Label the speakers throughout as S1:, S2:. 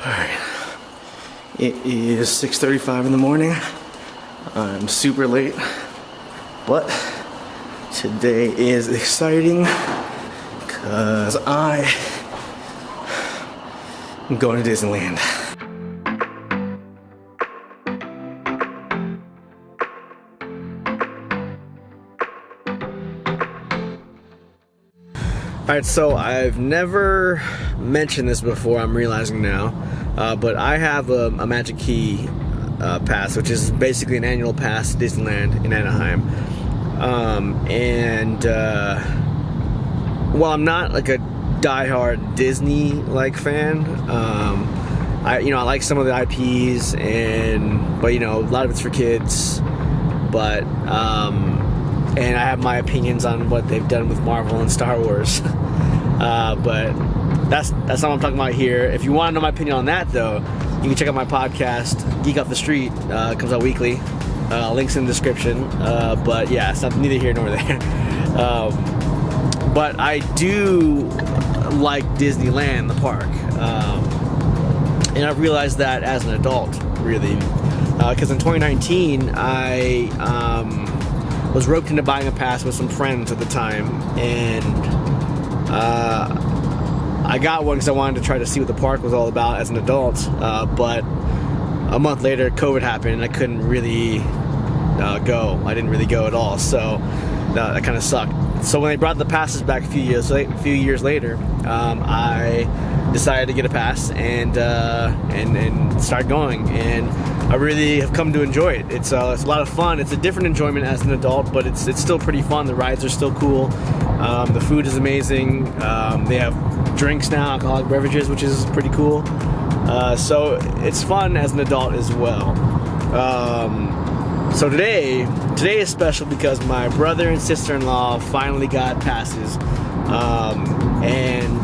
S1: Alright, it is 6:35 in the morning. I'm super late, but today is exciting because I'm going to Disneyland. Alright, so I've never mentioned this before, I'm realizing now, but I have a Magic Key pass, which is basically an annual pass to Disneyland in Anaheim. While I'm not like a diehard Disney-like fan, I like some of the IPs, but a lot of it's for kids, but and I have my opinions on what they've done with Marvel and Star Wars. But that's not what I'm talking about here. If you want to know my opinion on that, though, you can check out my podcast, Geek Off the Street. It comes out weekly. Links in the description. But yeah, it's neither here nor there. But I do like Disneyland, the park. And I've realized that as an adult, really. Because in 2019, I was roped into buying a pass with some friends at the time, and I got one because I wanted to try to see what the park was all about as an adult, but a month later COVID happened and I couldn't really go. I didn't really go at all, so that kind of sucked. So when they brought the passes back a few years later, I decided to get a pass and start going, and I really have come to enjoy it. It's a lot of fun. It's a different enjoyment as an adult, but it's still pretty fun. The rides are still cool. The food is amazing. They have drinks now, alcoholic beverages, which is pretty cool. So it's fun as an adult as well. So today is special because my brother and sister-in-law finally got passes, and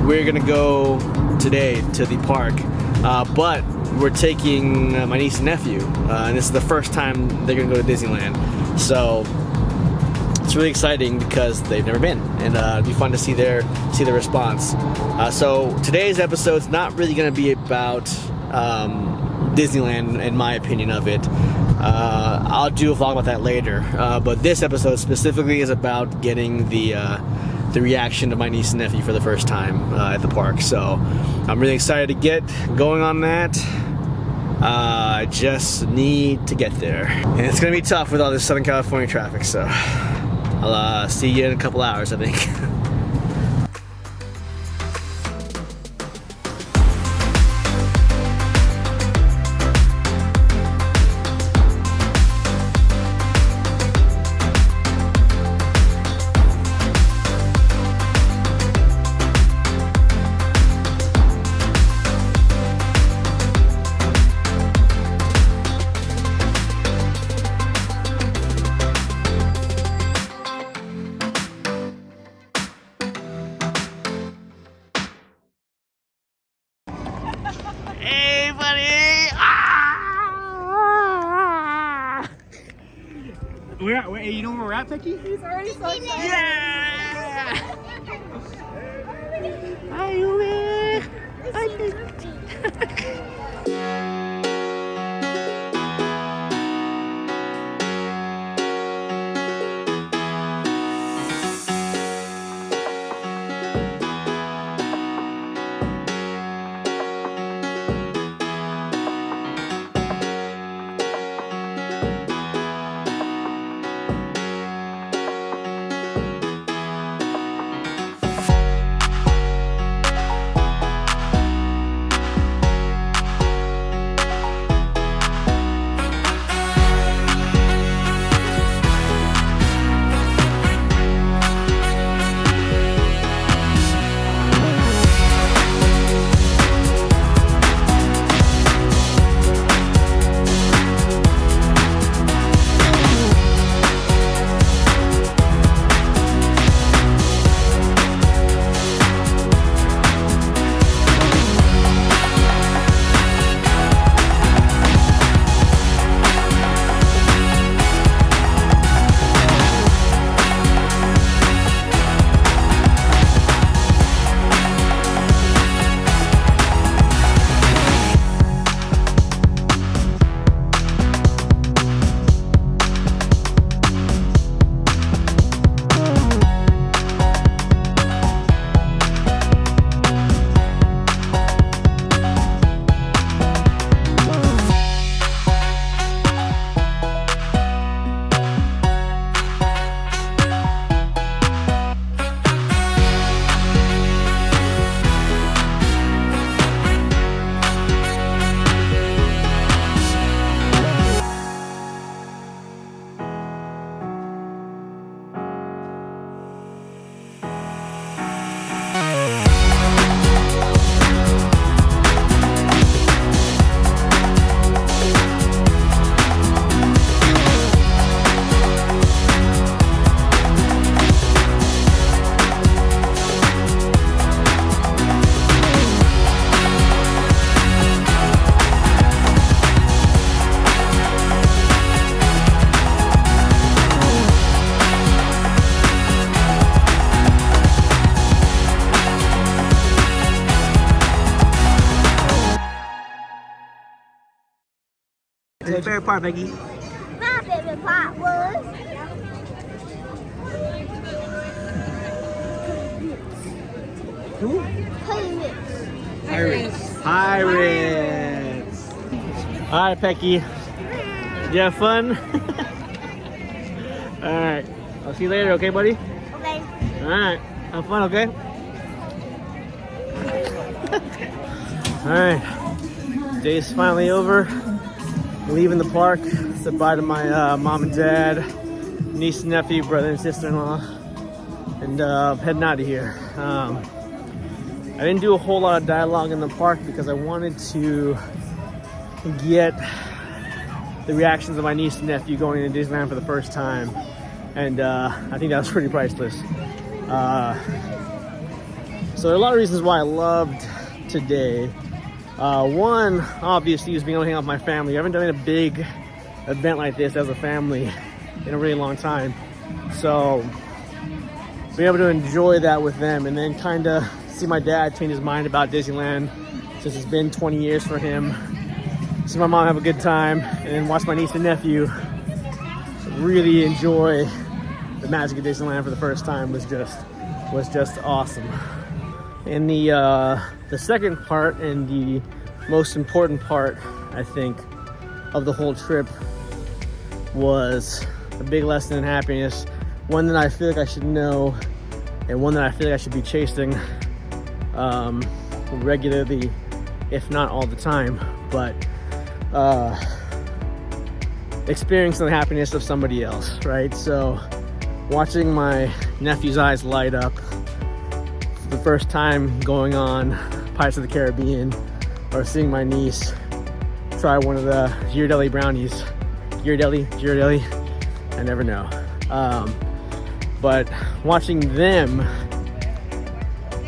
S1: we're gonna go today to the park. But we're taking my niece and nephew, and this is the first time they're gonna go to Disneyland. So it's really exciting because they've never been, and it'd be fun to see their response. So today's episode's not really gonna be about Disneyland and my opinion of it. I'll do a vlog about that later. But this episode specifically is about getting the reaction to my niece and nephew for the first time at the park. So I'm really excited to get going on that. I just need to get there. And it's gonna be tough with all this Southern California traffic, so I'll see you in a couple hours, I think. Hey, buddy! Ah! You know where we're at, Becky?
S2: He's already so excited.
S1: Yeah! Hi, Uwe! Hi, Your favorite part, Becky?
S2: My favorite part was
S1: Who?
S2: pirates.
S1: Pirates. All right, Becky. Did you have fun? All right. I'll see you later, okay, buddy?
S2: Okay.
S1: All right. Have fun, okay? All right. Day's finally over. Leaving the park. Said bye to my mom and dad, niece and nephew, brother and sister-in-law, and heading out of here. I didn't do a whole lot of dialogue in the park because I wanted to get the reactions of my niece and nephew going into Disneyland for the first time, and I think that was pretty priceless. So there are a lot of reasons why I loved today. One, obviously, is being able to hang out with my family. I haven't done a big event like this as a family in a really long time, so being able to enjoy that with them, and then kind of see my dad change his mind about Disneyland since it's been 20 years for him. See my mom have a good time, and then watch my niece and nephew really enjoy the magic of Disneyland for the first time was just awesome. And the second part, and the most important part, I think, of the whole trip was a big lesson in happiness. One that I feel like I should know, and one that I feel like I should be chasing regularly, if not all the time. But experiencing the happiness of somebody else, right? So watching my nephew's eyes light up for the first time going on Pirates of the Caribbean, or seeing my niece try one of the Ghirardelli brownies. Ghirardelli, I never know. But watching them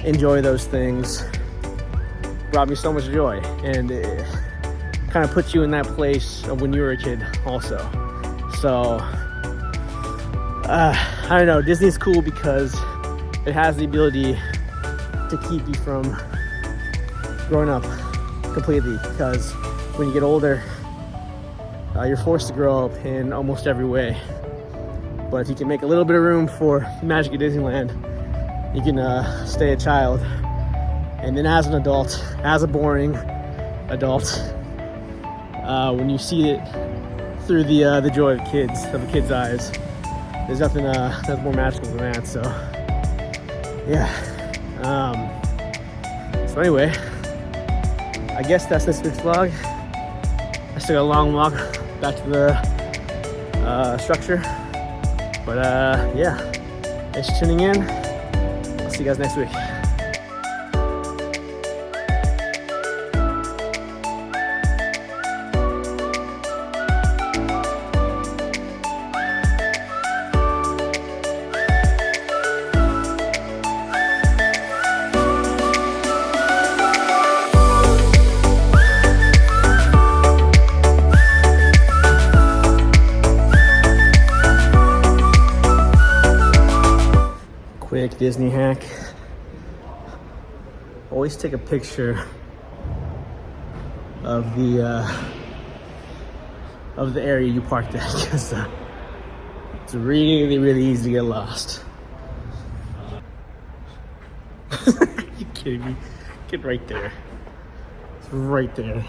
S1: enjoy those things brought me so much joy, and it kind of puts you in that place of when you were a kid also. So I don't know, Disney's cool because it has the ability to keep you from growing up completely, because when you get older, you're forced to grow up in almost every way. But if you can make a little bit of room for the magic of Disneyland, you can stay a child. And then as an adult, as a boring adult, when you see it through the joy of the kids' eyes, there's nothing that's more magical than that. So yeah. So anyway, I guess that's this week's vlog. I still got a long walk back to the structure. But yeah, thanks for tuning in. I'll see you guys next week. Quick Disney hack. Always take a picture of the area you parked at, because it's really easy to get lost. You kidding me? Get right there. It's right there.